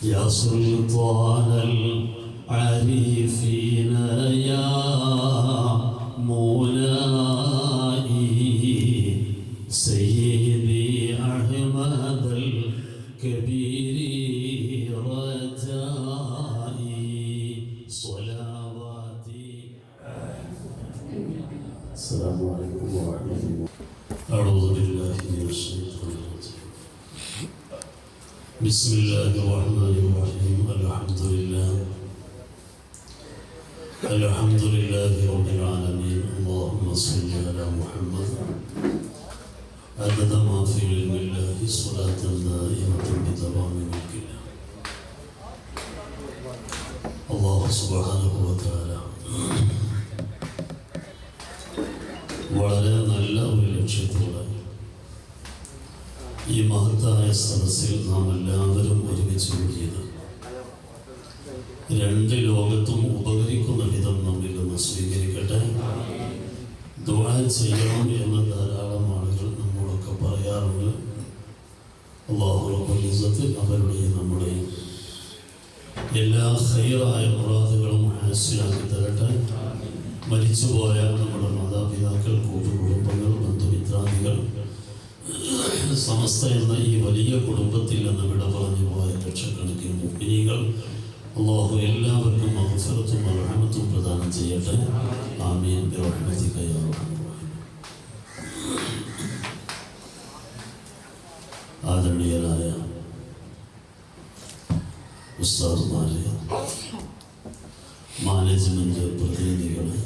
يا سلطان العارفين يا مولاي سيدي أحمد الكبير رجائي صلواتي. السلام عليكم ورحمة الله. أعوذ بالله من الشيطان الرجيم. بسم الله الرحمن الرحيم. الحمد لله رب العالمين. اللهم صل على محمد عدد ما في علم الله صلاة دائمة بدوام ملك الله. الله سبحانه وتعالى വളരെ നല്ല ഒരു ലക്ഷ്യത്തോടെ ഈ മഹത്തായ സദസ്സിൽ നാം എല്ലാവരും ഒരുമിച്ച് കൂടിയത് രണ്ട് ലോകത്തും ഉപകരിക്കുന്ന വിധം നമ്മിൽ നിന്ന് സ്വീകരിക്കട്ടെ. ദുആ ചെയ്യണം എന്ന് ധാരാളം ആളുകൾ നമ്മളൊക്കെ പറയാറുണ്ട്. അല്ലാഹു റബ്ബുൽ ഇസ്സത്ത് അവരുടെയും നമ്മുടെയും എല്ലാ ഖൈറായ മുറാദുകളും ഹാസിലാക്കി തരട്ടെ. മരിച്ചുപോയ നമ്മുടെ മാതാപിതാക്കൾ, കൂട്ടുകുടുംബങ്ങൾ, ബന്ധുമിത്രാദികൾ, സമസ്ത എന്ന ഈ വലിയ കുടുംബത്തിൽ നിന്ന് വിട പറഞ്ഞു പോയ ലക്ഷക്കണക്കിന് മുഅ്മിനീങ്ങൾ അല്ലാഹു എല്ലാവർക്കും മഗ്ഫിറത്തും റഹ്മത്തും പ്രദാനം ചെയ്യട്ടെ. ആമീൻ ബിറഹ്മതിക യാ അർഹമർ റഹീം. ആദരണീയരായ ഉസ്താദുമാരെ, മാനേജ്മെന്റ് പ്രതിനിധികളെ,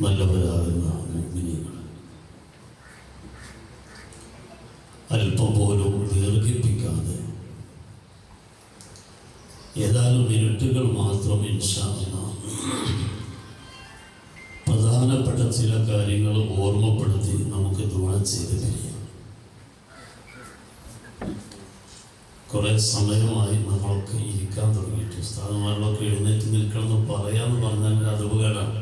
നല്ലവരാകുന്ന മുഅ്മിനീങ്ങൾ, അല്പം പോലും ദീർഘിപ്പിക്കാതെ ഏതാനും മിനിറ്റുകൾ മാത്രം ഇൻഷാ അല്ലാഹ് പ്രധാനപ്പെട്ട ചില കാര്യങ്ങൾ ഓർമ്മപ്പെടുത്തി നമുക്ക് ദുആ ചെയ്ത് പിരിയാം. കുറേ സമയമായി നമ്മളൊക്കെ ഇരിക്കാൻ തുടങ്ങിയിട്ട് ഉസ്താദുമാരോടൊക്കെ എഴുന്നേറ്റ് നിൽക്കണമെന്ന് പറയാമെന്ന് പറഞ്ഞാൽ അത് ഉപകാരമാണ്.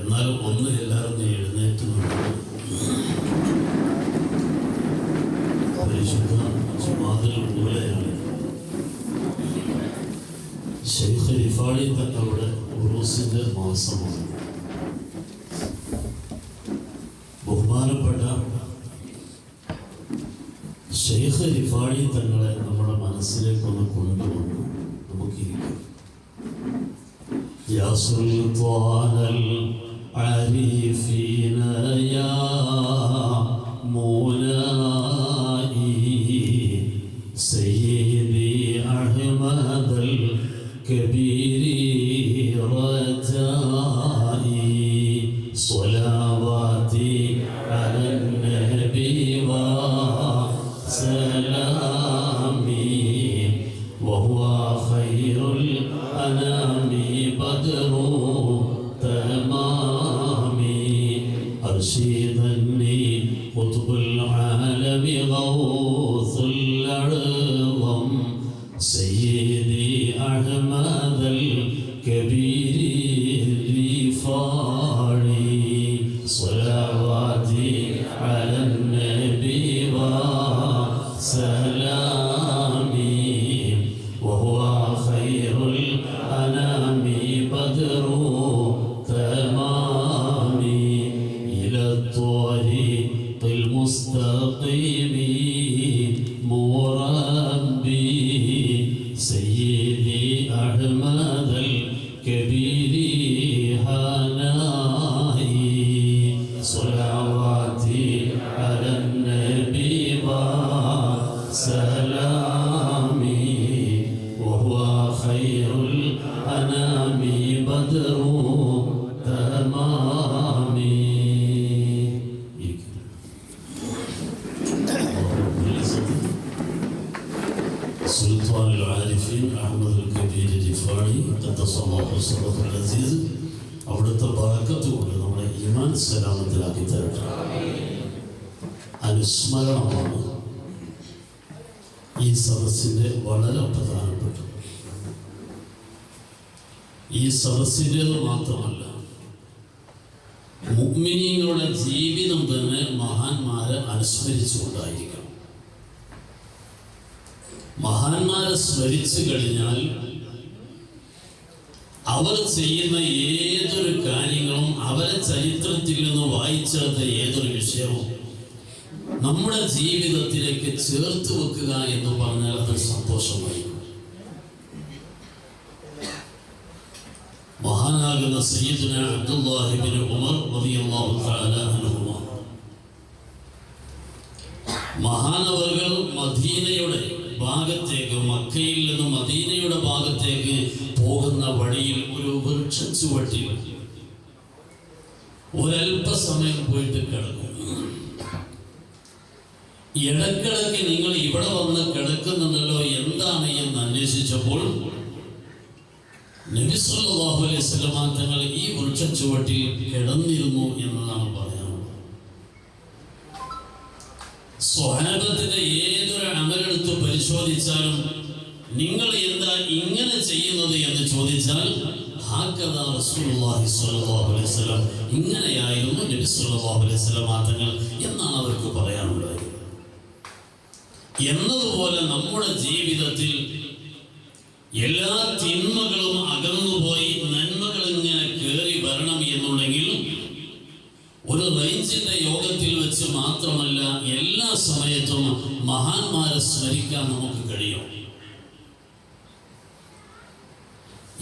എന്നാലും ഒന്ന് എല്ലാവരും എഴുന്നേറ്റ് നിൽക്കണം. പരിശുദ്ധ ജുമാഅത്തുൽ ഊലയാണ് ശൈഖ് റിഫാഴി തങ്ങളുടെ ഉറൂസിന്റെ മാസമാണ്. ബഹുമാനപ്പെട്ട ശൈഖ് റിഫാഴി തങ്ങളെ നമ്മുടെ മനസ്സിലേക്കൊന്ന് കൊണ്ടുവന്നു നമുക്കിരിക്കാം. യാ സുൽത്താനൽ ആരിഫീന യാ مولاي سيدي أحمد الكبير رجائي صلواتي على النبي وسلامي وهو خير الأنام بدر تمامي أرشدني قطب العالم غوث الأعظم سيدي أحمد الكبير الرفاعي صلواتي على النبي وسلامي وهو خير الأنام بدر تمامي إلى الطريق المستقيم مربي سيدي أحمد الكبير هنائي صلواتي على النبي وسلامي وهو خير الأنام بدر تمامي. سلطان العارفين أحمد الكبير الرفاعي قدس الله سره العزيز അവിടുത്തെ ബറക്കത്ത് കൊണ്ട് നമ്മുടെ ഈമാൻ സലാമത്തിലാക്കി തരട്ടെ. അനുസ്മരണമാണ് ഈ സദസ്സിൻ്റെ വളരെ പ്രധാനപ്പെട്ട. ഈ സദസ്സിൻ്റേത് മാത്രമല്ല, മുഅ്മിനീങ്ങളുടെ ജീവിതം തന്നെ മഹാന്മാരെ അനുസ്മരിച്ചുകൊണ്ടായിരിക്കണം. മഹാന്മാരെ സ്മരിച്ചു കഴിഞ്ഞാൽ അവർ ചെയ്യുന്ന ഏതൊരു കാര്യങ്ങളും അവരെ ചരിത്രത്തിൽ നിന്ന് വായിച്ചെടുത്ത ഏതൊരു വിഷയവും നമ്മുടെ ജീവിതത്തിലേക്ക് ചേർത്ത് വെക്കുക എന്ന് പറഞ്ഞാൽ അത് സന്തോഷമായിരിക്കും. മഹാനാകുന്ന സയ്യിദുന അബ്ദുല്ലാഹി ഇബ്നു ഉമർ റളിയല്ലാഹു തആല അൻഹു മഹാനവർകൾ മദീനയുടെ ഭാഗത്തേക്ക്, മക്കയിൽ നിന്ന് മദീനയുടെ ഭാഗത്തേക്ക് പോകുന്ന വഴിയിൽ ഒരു വൃക്ഷ ചുവട്ടിൽ ഒരല്പസമയം പോയിട്ട് കിടക്കും. ഇടക്കിടക്ക് നിങ്ങൾ ഇവിടെ വന്ന് കിടക്കുന്നുണ്ടല്ലോ, എന്താണ് എന്ന് അന്വേഷിച്ചപ്പോൾ നബി സല്ലല്ലാഹു അലൈഹി വസല്ലം തങ്ങൾ ഈ വൃക്ഷ ചുവട്ടിൽ കിടന്നിരുന്നു എന്നതാണ് പറയാനുള്ളത്. സ്വഹാബത്തിന്റെ ഏതൊരു അമലെടുത്ത് പരിശോധിച്ചാലും നിങ്ങൾ എന്താ ഇങ്ങനെ ചെയ്യുന്നത് എന്ന് ചോദിച്ചാൽ ഹാക്കദാ റസൂലുള്ളാഹി സ്വല്ലല്ലാഹു അലൈഹി വസല്ലം, ഇങ്ങനെയായിരുന്നു നബി സല്ലല്ലാഹു അലൈഹി വസല്ലം തങ്ങൾ എന്നാണ് അവർക്ക് പറയാനുള്ളത്. എന്നതുപോലെ നമ്മുടെ ജീവിതത്തിൽ എല്ലാ തിന്മകളും അകന്നുപോയി നന്മകൾ ഇങ്ങനെ കയറി വരണം എന്നുണ്ടെങ്കിൽ ഒരു റേഞ്ചിന്റെ യോഗത്തിൽ വെച്ച് മാത്രമല്ല, എല്ലാ സമയത്തും മഹാന്മാരെ സ്മരിക്കാൻ നമുക്ക് കഴിയും.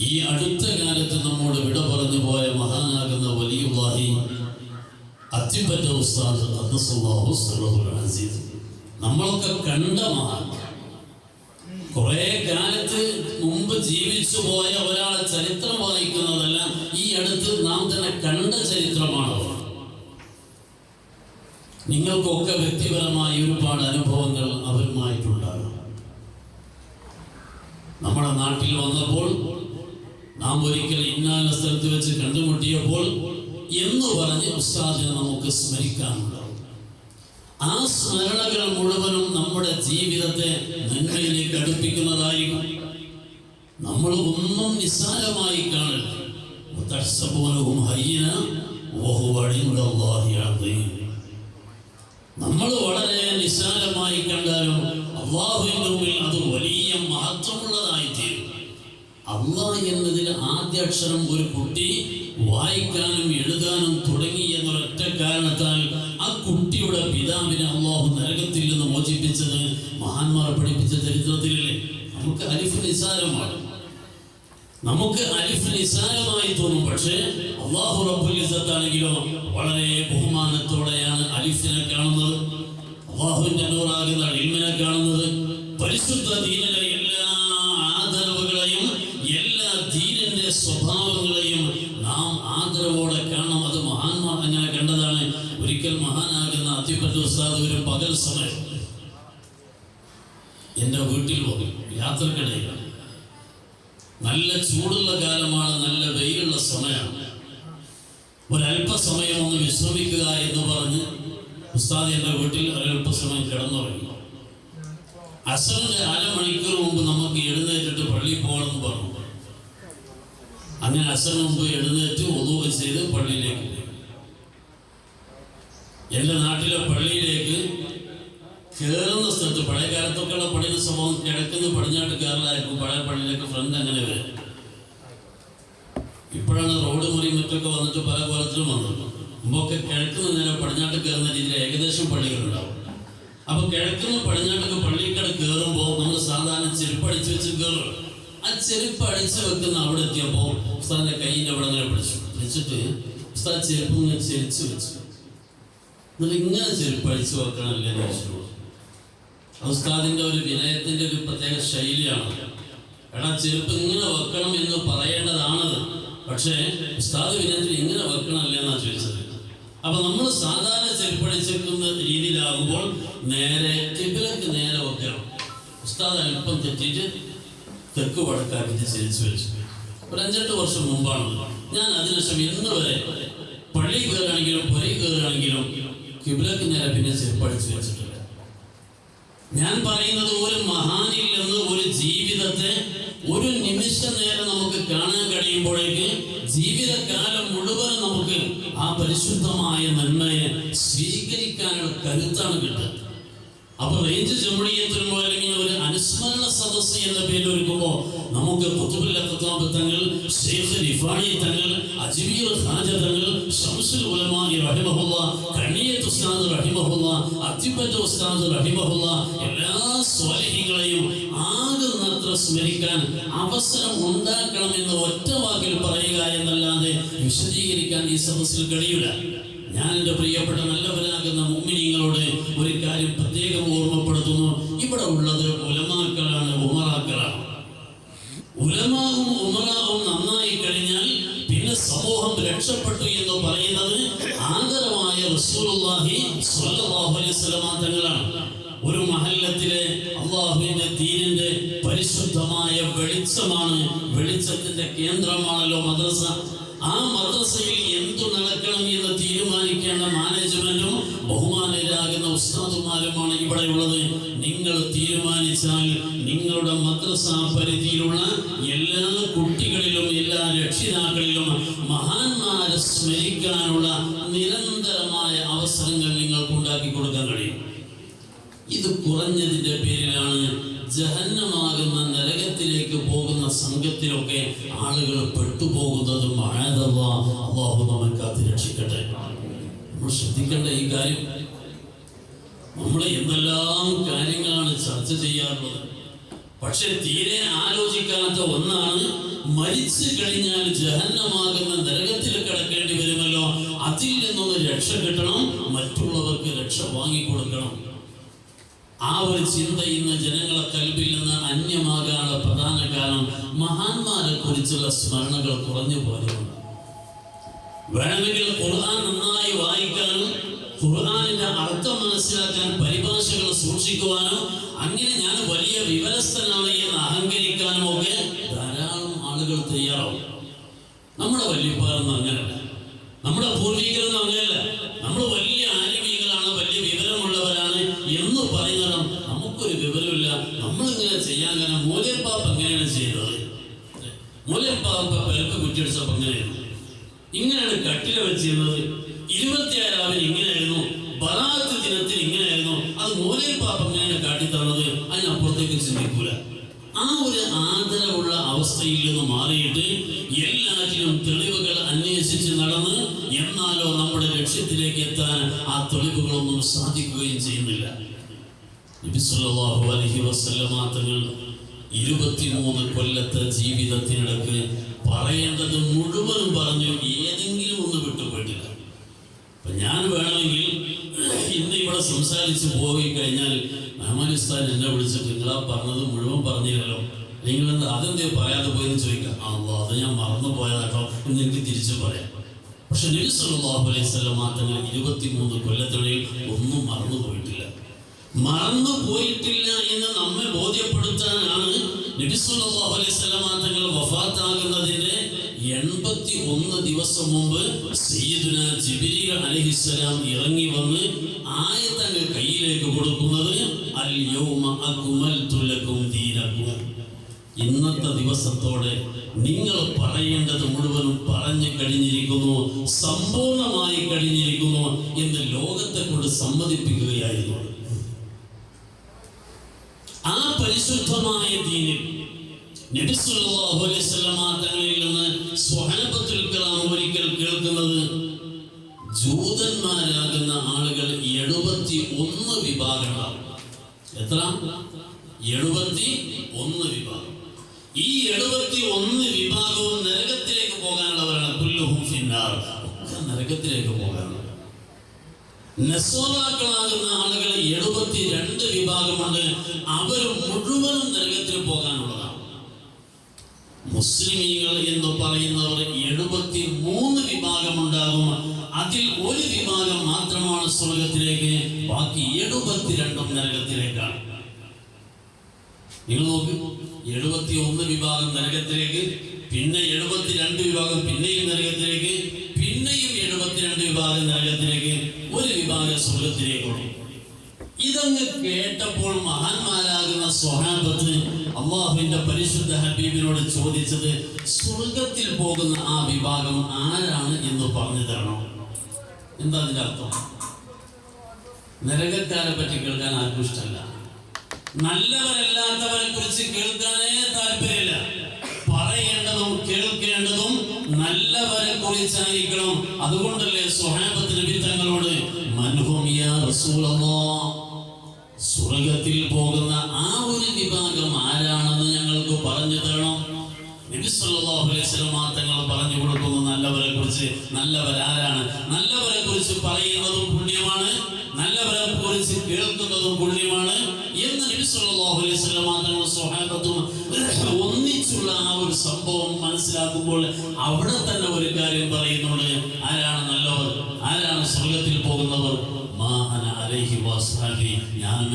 ഈ അടുത്ത കാലത്ത് നമ്മോട് വിട പറഞ്ഞു പോയ മഹാനാകുന്ന വലിയുല്ലാഹി അത്തിപ്പറ്റ ഉസ്താദ് ഖദ്ദസല്ലാഹു സിറഹുൽ അസീസ് നമ്മളൊക്കെ കണ്ട മഹാൻ, കുറെ കാലത്ത് മുമ്പ് ജീവിച്ചു പോയ ഒരാളെ ചരിത്രം വായിക്കുന്നതല്ല, ഈ അടുത്ത് നാം തന്നെ കണ്ട ചരിത്രമാണ്. നിങ്ങൾക്കൊക്കെ വ്യക്തിപരമായ ഒരുപാട് അനുഭവങ്ങൾ അവരുമായിട്ടുണ്ടാകും. നമ്മുടെ നാട്ടിൽ വന്നപ്പോൾ നാം ഒരിക്കൽ ഇന്നാല സ്ഥലത്ത് വെച്ച് കണ്ടുമുട്ടിയപ്പോൾ എന്ന് പറഞ്ഞ് ഉസ്താദിനെ നമുക്ക് സ്മരിക്കാനുണ്ടാവും. ആ സ്മരണകൾ മുഴുവനും നമ്മുടെ ജീവിതത്തെ നന്മയിലേക്ക് അടുപ്പിക്കുന്നതായിരിക്കും. നമ്മൾ ഒന്നും നിസ്സാരമായി കാണരുത്. നമ്മൾ വളരെ നിസ്സാരമായി കണ്ടാലും അല്ലാഹുവിന്റെ മുമ്പിൽ അത് വലിയ മഹത്വമുള്ളതായി തീരും. അല്ലാഹ് എന്നതിൽ ആദ്യ അക്ഷരം ഒരു കുട്ടി വായിക്കാനും എഴുതാനും തുടങ്ങി എന്നൊരൊറ്റ കാരണത്താൽ ആ കുട്ടിയുടെ പിതാവിനെ അല്ലാഹു നരകത്തിൽ നിന്ന് മോചിപ്പിച്ചത് മഹാന്മാർ പഠിപ്പിച്ച ചരിത്രത്തിലല്ലേ. നമുക്ക് അലിഫ് നിസ്സാരമാണ്, നമുക്ക് അലിഫ് നിസ്സാരമായി തോന്നും. പക്ഷേ അല്ലാഹു റബ്ബുൽ ഇസ്സത്താണെങ്കിലോ വളരെ ബഹുമാനത്തോടെയാണ് അലിഫിനെ കാണുന്നത്, അല്ലാഹുവിന്റെ നൂറാകുന്ന ഇൽമിനെ കാണുന്നത്. പരിശുദ്ധ ദീനിലെ എല്ലാ ആദരവുകളെയും എല്ലാ ദീനിന്റെ സ്വഭാവങ്ങളെയും നാം ആദരവോടെ കാണണം. അത് മഹാന്മാർ അങ്ങനെ കണ്ടതാണ്. ഒരിക്കൽ മഹാനാകുന്ന അത്തിപ്പറ്റ ഉസ്താദ് ഒരു പകൽ സമയം എൻ്റെ വീട്ടിൽ വന്നു. യാത്രക്കിടയിലാണ്, നല്ല ചൂടുള്ള കാലമാണ്, നല്ല വെയിലുള്ള സമയമാണ്. ഒരല്പസമയം ഒന്ന് വിശ്രമിക്കുക എന്ന് പറഞ്ഞ് ഉസ്താദ് എൻ്റെ വീട്ടിൽ ഒരല്പസമയം കിടന്നുറങ്ങി. അസറിന്റെ അരമണിക്കൂർ മുമ്പ് നമുക്ക് എഴുന്നേറ്റിട്ട് പള്ളിയിൽ പോകണമെന്ന് പറഞ്ഞു. അങ്ങനെ അസറിന് മുമ്പ് എഴുന്നേറ്റ് ഒദൂ ചെയ്ത് പള്ളിയിലേക്ക് പോയി. എൻ്റെ നാട്ടിലെ പള്ളിയിലേക്ക് കയറുന്ന സ്ഥലത്ത് പഴയ കാലത്തൊക്കെയുള്ള പള്ളിയുടെ സംഭവം കിഴക്കുന്ന പടിഞ്ഞാട്ട് കയറലായിരിക്കും. പഴയ പള്ളിയിലേക്ക് ഫ്രണ്ട് അങ്ങനെ വരും. ഇപ്പോഴാണ് റോഡ് മുറി മറ്റൊക്കെ വന്നിട്ട് പല കോലത്തിലും വന്നത്. മുമ്പൊക്കെ കിഴക്കുന്ന നേരം പടിഞ്ഞാട്ട് കയറുന്ന രീതിയിൽ ഏകദേശം പള്ളികളുണ്ടാവും. അപ്പൊ കിഴക്കുന്ന പടിഞ്ഞാട്ടൊക്കെ പള്ളിക്കട കയറുമ്പോൾ നമ്മൾ സാധാരണ ചെരുപ്പ് അടിച്ചു വെച്ച് കയറും. ആ ചെരുപ്പ് അടിച്ചു വെക്കുന്ന അവിടെ എത്തിയപ്പോൾ ഉസ്താദിന്റെ കൈയിൻ്റെ അവിടെ അങ്ങനെ പിടിച്ചിട്ട് ഉസ്താദ് ചെരുപ്പ് ഇങ്ങനെ ചെരിച്ചു വെച്ചു. എന്നിട്ട് ഇങ്ങനെ ചെരുപ്പ് അടിച്ചു വെക്കണമല്ലേ എന്ന് വെച്ചിട്ടുള്ളൂ. ഉസ്താദിന്റെ ഒരു വിനയത്തിന്റെ ഒരു പ്രത്യേക ശൈലിയാണ്. എടാ ചെരുപ്പ് ഇങ്ങനെ വെക്കണം എന്ന് പറയേണ്ടതാണത്, പക്ഷേ ഉസ്താദ് വിനയത്തിൽ ഇങ്ങനെ വെക്കണമല്ലേ എന്നാ ചോദിച്ചത്. അപ്പൊ നമ്മൾ സാധാരണ ചെരുപ്പടിച്ചെടുക്കുന്ന രീതിയിലാകുമ്പോൾ നേരെ കിബിലക്ക് നേരെ വെക്കണം. ഉസ്താദ് അല്പം തെറ്റിയിട്ട് തെക്ക് വടക്കാക്കിട്ട് ചെരിച്ചു വെച്ചു. ഒരു 5-8 വർഷം മുമ്പാണ്. ഞാൻ അതിനുശേഷം ഇന്ന് വരെ പള്ളി കയറുകയാണെങ്കിലും പുരയിൽ കയറുകയാണെങ്കിലും കിബിലക്ക് നേരെ പിന്നെ ചെരുപ്പടിച്ച് വെച്ചിട്ടില്ല. ഞാൻ പറയുന്നത് ഒരു മഹാനിൽ നിന്ന് ഒരു ജീവിതത്തെ ഒരു നിമിഷ നേരം നമുക്ക് കാണാൻ കഴിയുമ്പോഴേക്ക് ജീവിതകാലം മുഴുവൻ നമുക്ക് ആ പരിശുദ്ധമായ നന്മയെ സ്വീകരിക്കാനുള്ള കരുത്താണ് കിട്ടുക. അപ്പൊ റേഞ്ച് ചെമ്പടിയെത്തുമ്പോൾ അല്ലെങ്കിൽ ഒരു അനുസ്മരണ സദസ്സ് എന്ന പേരിൽ ഒരുക്കുമ്പോൾ നമുക്ക് ഖുതുബുൽ അഖ്താബ് തങ്ങൾ, ശൈഖ് റിഫായി തങ്ങൾ, അജ്മീർ ഖാജ തങ്ങൾ, ശംസുൽ ഉലമാ റഹിമഹുല്ലാഹ്, കണിയത്ത് ഉസ്താദ് റഹിമഹുല്ലാഹ്, അത്തിബത്ത് ഉസ്താദ് റഹിമഹുല്ലാഹ്, എല്ലാ സ്വാലിഹീങ്ങളെയും ആകുന്നത്ര സ്മരിക്കാൻ അവസരം ഉണ്ടാക്കണമെന്ന് ഒറ്റ വാക്കിൽ പറയുക എന്നല്ലാതെ വിശദീകരിക്കാൻ ഈ സദസ്സിൽ കഴിയില്ല. ഞാൻ എൻ്റെ പ്രിയപ്പെട്ട നല്ലവരാകുന്ന മുഅ്മിനീങ്ങളോട് ഒരു കാര്യം പ്രത്യേകം ഓർമ്മപ്പെടുത്തുന്നു. ഇവിടെ ഉള്ളത് ഉലമാക്കളാണ്, ഉമറാക്കളാണ്. ഉലമാവും ഉമറാവും നന്നായി കഴിഞ്ഞാൽ പിന്നെ സമൂഹം രക്ഷപ്പെട്ടു എന്ന് പറയുന്നത് ആദരവായ റസൂലുള്ളാഹി സ്വല്ലല്ലാഹു അലൈഹി വസല്ലം തങ്ങളാണ്. ഒരു മഹല്ലത്തിലെ അല്ലാഹുവിന്റെ ദീനിന്റെ പരിശുദ്ധമായ വെളിച്ചമാണ്, വെളിച്ചത്തിന്റെ കേന്ദ്രമാണല്ലോ മദ്രസ. ആ മദ്രസയിൽ എന്തു നടക്കണം എന്ന് തീരുമാനിക്കേണ്ട മാനേജ്മെന്റും ബഹുമാനരാകുന്ന ഉസ്താദുമാരുമാണ് ഇവിടെ ഉള്ളത്. നിങ്ങൾ തീരുമാനിച്ചാൽ നിങ്ങളുടെ മദ്രസ പരിധിയിലുള്ള എല്ലാ കുട്ടികളിലും എല്ലാ രക്ഷിതാക്കളിലും മഹാന്മാരെ സ്മരിക്കാനുള്ള നിരന്തരമായ അവസരങ്ങൾ നിങ്ങൾക്ക് ഉണ്ടാക്കി കൊടുക്കാൻ കഴിയും. ഇത് കുറഞ്ഞതിന്റെ പേരിലാണ് ജഹന്നമാകുന്ന നരകത്തിലേക്ക് പോകുന്ന സംഘത്തിലൊക്കെ ആളുകൾ പെട്ടുപോകുന്നതും. അല്ലാഹു നമ്മെ കാത്ത് രക്ഷിക്കട്ടെ. നമ്മൾ ശ്രദ്ധിക്കേണ്ട ഈ കാര്യം. നമ്മൾ എന്തെല്ലാം കാര്യങ്ങളാണ് ചർച്ച ചെയ്യാറുള്ളത്, പക്ഷെ തീരെ ആലോചിക്കാത്ത ഒന്നാണ് മരിച്ചു കഴിഞ്ഞാൽ ജഹന്നമാകുന്ന നരകത്തിൽ കിടക്കേണ്ടി വരുമല്ലോ, അതിൽ നിന്നൊന്ന് രക്ഷ കിട്ടണം, മറ്റുള്ളവർക്ക് രക്ഷ വാങ്ങിക്കൊടുക്കണം. ആ ഒരു ചിന്ത ഇന്ന് ജനങ്ങളെ കൽബിൽ നിന്ന് അന്യമാകാനുള്ള പ്രധാന കാരണം മഹാന്മാരെ കുറിച്ചുള്ള സ്മരണകൾ കുറഞ്ഞു പോയതുകൊണ്ട്. വേണമെങ്കിൽ ഖുർആൻ നന്നായി വായിക്കാനും ഖുർആനിന്റെ അർത്ഥം മനസ്സിലാക്കാൻ പരിഭാഷകൾ സൂക്ഷിക്കുവാനും അങ്ങനെ ഞാൻ വലിയ വിവരസ്ഥനാണ് എന്ന് അഹങ്കരിക്കാനും ഒക്കെ ധാരാളം ആളുകൾ തയ്യാറാവും. നമ്മുടെ വല്യപ്പാരൊന്നും അങ്ങനല്ല, നമ്മുടെ പൂർവികരൊന്നും അങ്ങനെയല്ല. നമ്മൾ വലിയ ആലിമീകളാണ്, വലിയ വിവരമുള്ളവരാണ് എന്ന് പറയുന്നതും നമുക്കൊരു വിവരമില്ല. നമ്മളിങ്ങനെ ചെയ്യാൻ കാരണം മൂലപ്പാപ്പ് എങ്ങനെയാണ് ചെയ്തത്, മൂലപ്പാപ്പ പെരക്ക് കുറ്റിയടിച്ചപ്പോൾ എങ്ങനെയായിരുന്നു, ഇങ്ങനെയാണ് കട്ടില വെച്ചിരുന്നത്, 26 ഇങ്ങനെയായിരുന്നു, ബറാഅത്ത് ദിനത്തിൽ ഇങ്ങനെയായിരുന്നു, അത് മൂലപ്പാപ്പ എങ്ങനെയാണ് കാട്ടിത്തന്നത്, അതിനപ്പുറത്തേക്ക് ചിന്തിക്കൂല. ആ ഒരു ആദരവുള്ള അവസ്ഥയിൽ നിന്ന് മാറിയിട്ട് എല്ലാറ്റിനും തെളിവുകൾ അന്വേഷിച്ച് നടന്ന് എന്നാലോ നമ്മുടെ ലക്ഷ്യത്തിലേക്ക് എത്താൻ ആ തെളിവുകളൊന്നും സാധിക്കുകയും ചെയ്യുന്നില്ല. നബി സല്ലല്ലാഹു അലൈഹി വസല്ലമ തങ്ങൾ 23 കൊല്ലത്തെ ജീവിതത്തിനിടക്ക് പറയേണ്ടത് മുഴുവനും പറഞ്ഞു, ഏതെങ്കിലും ഒന്ന് വിട്ടുപോയിട്ടില്ല. അപ്പൊ ഞാൻ വേണമെങ്കിൽ ഇന്ന് ഇവിടെ സംസാരിച്ച് പോയി കഴിഞ്ഞാൽ മെഹമാനിസ്ഥാൻ എന്നെ വിളിച്ചിട്ട് നിങ്ങളാ പറഞ്ഞത് മുഴുവൻ പറഞ്ഞില്ലല്ലോ, നിങ്ങൾ അതെന്തേ പറയാതെ പോയെന്ന് ചോദിക്കാം. അത് ഞാൻ മറന്നു പോയതാട്ടോ എന്ന് എനിക്ക് തിരിച്ചു പറയാം. പക്ഷെ നബി സല്ലല്ലാഹു അലൈഹി വസല്ലം തങ്ങൾ 23 കൊല്ലത്തിനിടയിൽ ഒന്നും മറന്നു പോയിട്ടില്ല. മറന്നു പോയിട്ടില്ല എന്ന് നമ്മെ ബോധ്യപ്പെടുത്താനാണ് നബി സല്ലല്ലാഹു അലൈഹി വസല്ലം തങ്ങൾ വഫാത്താകുന്നതിന്റെ 81 ദിവസം മുമ്പ് സയ്യിദുനാ ജിബ്രീൽ അലൈഹിസ്സലാം ഇറങ്ങി വന്ന് ആയത്തങ്ങൾ കയ്യിലേക്ക് കൊടുക്കുന്നത്, അൽ യൗമ അക്മൽതു ലക്കും ദീനക്കും, ഇന്നത്തെ ദിവസത്തോടെ നിങ്ങൾ പറയേണ്ടത് മുഴുവനും പറഞ്ഞു കഴിഞ്ഞിരിക്കുന്നു, സമ്പൂർണമായി കഴിഞ്ഞിരിക്കുന്നു എന്ന് ലോകത്തെ കൊണ്ട് സമ്മതിപ്പിക്കുകയായിരുന്നു. ആ പരിശുദ്ധമായ ദീനിൽ നബി സല്ലല്ലാഹു അലൈഹി വസല്ലം തങ്ങളിൽ നിന്ന് സ്വഹാബത്തുൽ കിറാം ഒരിക്കൽ കേൾക്കുന്നത്, ജൂതന്മാരാകുന്ന ആളുകൾ 71 വിഭാഗങ്ങളാണ്. എത്ര? 71 വിഭാഗം. ഈ 71 വിഭാഗവും നരകത്തിലേക്ക് പോകാനുള്ളവരാണ്. കുല്ലുഹും ഫിന്നാർ, ഒക്കെ നരകത്തിലേക്ക് പോകാനുള്ളവർ. നസ്വാറാക്കളാകുന്ന ആളുകൾ 72 വിഭാഗമുണ്ട്, അവർ മുഴുവനും നരകത്തിൽ പോകാനുള്ളതാണ്. മുസ്ലിമീങ്ങൾ എന്ന് പറയുന്നവർ 73 വിഭാഗമുണ്ടാകും. അതിൽ ഒരു വിഭാഗം മാത്രമാണ് സ്വർഗത്തിലേക്ക്, ബാക്കി 72 നരകത്തിലേക്കാണ്. നിങ്ങൾ നോക്ക്, 71 വിഭാഗം നരകത്തിലേക്ക്, പിന്നെ 72 വിഭാഗം പിന്നെയും നരകത്തിലേക്ക്, പിന്നെയും 72 വിഭാഗം നരകത്തിലേക്ക്, ഒരു വിഭാഗം സ്വർഗത്തിലേക്കുള്ളൂ. ഇതങ്ങ് കേട്ടപ്പോൾ മഹാന്മാരാകുന്ന സ്വഹാബത്ത് അല്ലാഹുവിന്റെ പരിശുദ്ധ ഹബീബിനോട് ചോദിച്ചത്, സ്വർഗത്തിൽ പോകുന്ന ആ വിഭാഗം ആരാണ് എന്ന് പറഞ്ഞു തരണോ? എന്താ അതിന്റെ അർത്ഥം? നരകക്കാരെ പറ്റി കേൾക്കാൻ ആർക്കും ഇഷ്ടമല്ല. നല്ലവരല്ലാത്തവരെ കുറിച്ച് കേൾക്കാനേ താല്പര്യമില്ല. പറയേണ്ടതും കേൾക്കേണ്ടതും നല്ലവരെ കുറിച്ചായിരിക്കണം. അതുകൊണ്ടല്ലേ സ്വഹാബത്ത് നബി തങ്ങളോട് മൻഹും യാ റസൂലല്ലാഹ്, സ്വർഗത്തിൽ പോകുന്ന ആ ഒരു വിഭാഗം ആരാണെന്ന് ഞങ്ങൾക്ക് പറഞ്ഞു തരണം. നബി സല്ലല്ലാഹു അലൈഹി വസല്ലം തങ്ങൾ പറഞ്ഞു കൊടുക്കുന്നു നല്ലവരെ കുറിച്ച്. നല്ലവരാരാണ്? നല്ലവരെ കുറിച്ച് പറയുന്നതും പുണ്യമാണ്, നല്ലവരെ കുറിച്ച് കേൾക്കുന്നതും പുണ്യമാണ് എന്ന് നബി സല്ലല്ലാഹു അലൈഹി വസല്ലം തങ്ങൾ സ്വഹാബത്തും ഒന്നിച്ചുള്ള ആ ഒരു സംഭവം മനസ്സിലാക്കുമ്പോൾ അവിടെ തന്നെ ഒരു കാര്യം പറയുന്നുണ്ട്. ആരാണ് നല്ലവർ? ആരാണ് സ്വർഗത്തിൽ പോകുന്നവർ? മാ അന അലൈഹി വസഹബി, ഞാനും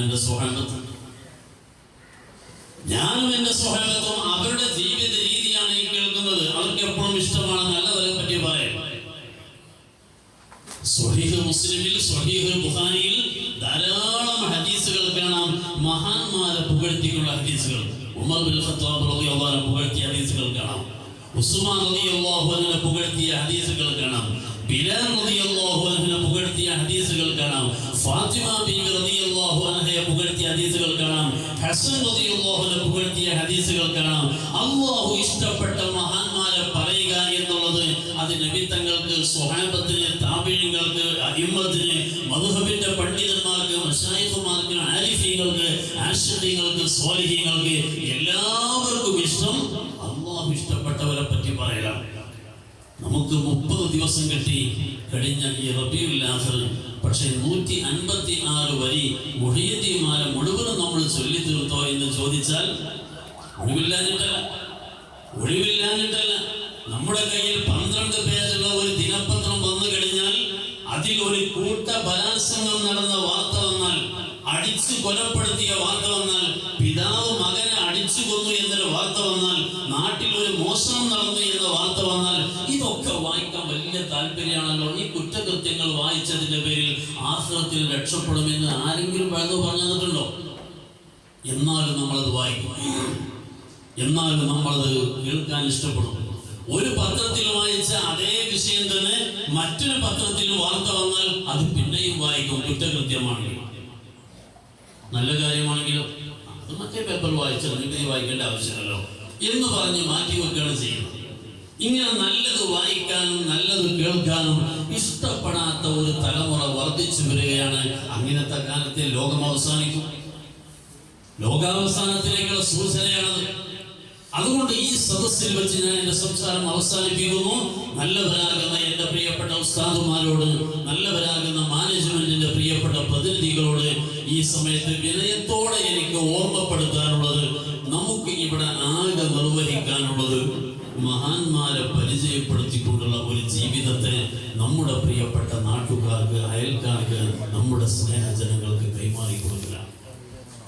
എൻ്റെ സ്വഹാബത്തും അവരുടെ ജീവിത രീതിയാണ് ഈ കേൾക്കുന്നത്. അവർക്ക് എപ്പോഴും ഇഷ്ടമാണ് നല്ലവരെ പറ്റി പറയാൻ. സ്വഹീഹ് മുസ്ലിമിൽ, സ്വഹീഹ് ബുഖാരിയിൽ ധാരാളം ഹദീസുകൾ കാണാം. മഹാന്മാരെ പുകഴ്ത്തിയുള്ള ഹദീസുകൾ. ഉമർ ബിൻ ഖത്താബ് റളിയല്ലാഹു അൻഹു പുകഴ്ത്തിയ ഹദീസുകൾ കാണാം. ഉസ്മാൻ റളിയല്ലാഹു അൻഹു പുകഴ്ത്തിയ ഹദീസുകൾ കാണാം. ബിലാൽ റളിയല്ലാഹു അൻഹു പുകഴ്ത്തിയ ഹദീസുകൾ കാണാം. ഫാത്തിമ ബീവി റളിയല്ലാഹു അൻഹയെ പുകഴ്ത്തിയ ഹദീസുകൾ കാണാം. ഹസൻ റളിയല്ലാഹു അൻഹു പുകഴ്ത്തിയ ഹദീസുകൾ കാണാം. അല്ലാഹു ഇഷ്ടപ്പെട്ട മഹാന്മാരെ പറയുക എന്നുള്ളത് അത് നബി തങ്ങൾക്ക്, സ്വഹാബത്തിന്, താബിഈങ്ങൾക്ക്, അഇമ്മത്തിന്, മദ്ഹബിന്റെ പണ്ഡിതന്മാർക്ക്, മശായിഖുമാർക്ക്, ആരിഫീങ്ങൾക്ക്, ആശിഖീങ്ങൾക്ക്, സ്വാലിഹീങ്ങൾക്ക് എല്ലാവർക്കും ഇഷ്ടം അല്ലാഹു ഇഷ്ടപ്പെട്ടവരെ പറ്റി പറയാം. നമുക്ക് 30 ദിവസം കിട്ടി കഴിഞ്ഞ ഈ റബീഉൽ ആഖിർ. പക്ഷേ 156 വരി മുഹയ്യിദ്ദീൻമാല മുഴുവനും നമ്മൾ ചൊല്ലി തീർത്തോ എന്ന് ചോദിച്ചാൽ ഒഴിവില്ലാഞ്ഞിട്ടല്ല. നമ്മുടെ കയ്യിൽ 12 പേജുള്ള ഒരു ദിനപത്രം വന്നു കഴിഞ്ഞാൽ അതിൽ ഒരു കൂട്ട ബലാത്സംഗം നടന്ന വാർത്ത വന്നാൽ, അടിച്ചു കൊലപ്പെടുത്തിയ വാർത്ത വന്നാൽ, പിതാവ് മകനെ അടിച്ചു കൊന്നു എന്നൊരു വാർത്ത വന്നാൽ, നാട്ടിൽ ഒരു മോഷണം നടന്നു എന്ന വാർത്ത വന്നാൽ, ഇതൊക്കെ വായിക്കാൻ വലിയ താല്പര്യമാണല്ലോ. ഈ കുറ്റകൃത്യങ്ങൾ വായിച്ചതിന്റെ പേരിൽ ആഖിറത്തിൽ രക്ഷപ്പെടുമെന്ന് ആരെങ്കിലും പറഞ്ഞു തന്നിട്ടുണ്ടോ? എന്നാലും നമ്മളത് വായിക്കും, എന്നാലും നമ്മളത് കേൾക്കാൻ ഇഷ്ടപ്പെടും. ഒരു പത്രത്തിൽ വായിച്ച അതേ വിഷയം തന്നെ മറ്റൊരു പത്രത്തിൽ വാർത്ത വന്നാൽ അത് പിന്നെയും വായിക്കും. കുറ്റകൃത്യമാണെങ്കിലും നല്ല കാര്യമാണെങ്കിലും അത് മറ്റേ പേപ്പർ വായിച്ചാൽ നിങ്ങൾക്ക് വായിക്കേണ്ട ആവശ്യമില്ലല്ലോ എന്ന് പറഞ്ഞ് മാറ്റി വെക്കുകയാണ് ചെയ്യുന്നത്. ഇങ്ങനെ നല്ലത് വായിക്കാനും നല്ലത് കേൾക്കാനും ഇഷ്ടപ്പെടാത്ത ഒരു തലമുറ വർദ്ധിച്ചു വരികയാണ്. അങ്ങനത്തെ കാലത്തെ ലോകം അവസാനിക്കും. ലോകാവസാനത്തിലേക്കുള്ള സൂചനയാണത്. അതുകൊണ്ട് ഈ സദസ്സിൽ വെച്ച് ഞാൻ എൻ്റെ സംസാരം അവസാനിപ്പിക്കുന്നു. നല്ലവരാകുന്ന എൻ്റെ പ്രിയപ്പെട്ട ഉസ്താദുമാരോട്, നല്ലവരാകുന്ന മാനേജ്മെന്റിന്റെ പ്രിയപ്പെട്ട പ്രതിനിധികളോട് ഈ സമയത്ത് വിനയത്തോടെ എനിക്ക് ഓർമ്മപ്പെടുത്താനുള്ളത്, നമുക്ക് ഇവിടെ ആകെ നിർവഹിക്കാനുള്ളത് മഹാന്മാരെ പരിചയപ്പെടുത്തിക്കൊണ്ടുള്ള ഒരു ജീവിതത്തെ നമ്മുടെ പ്രിയപ്പെട്ട നാട്ടുകാർക്ക്, അയൽക്കാർക്ക്, നമ്മുടെ സ്നേഹജനങ്ങൾക്ക് കൈമാറി കൊടുക്കുക.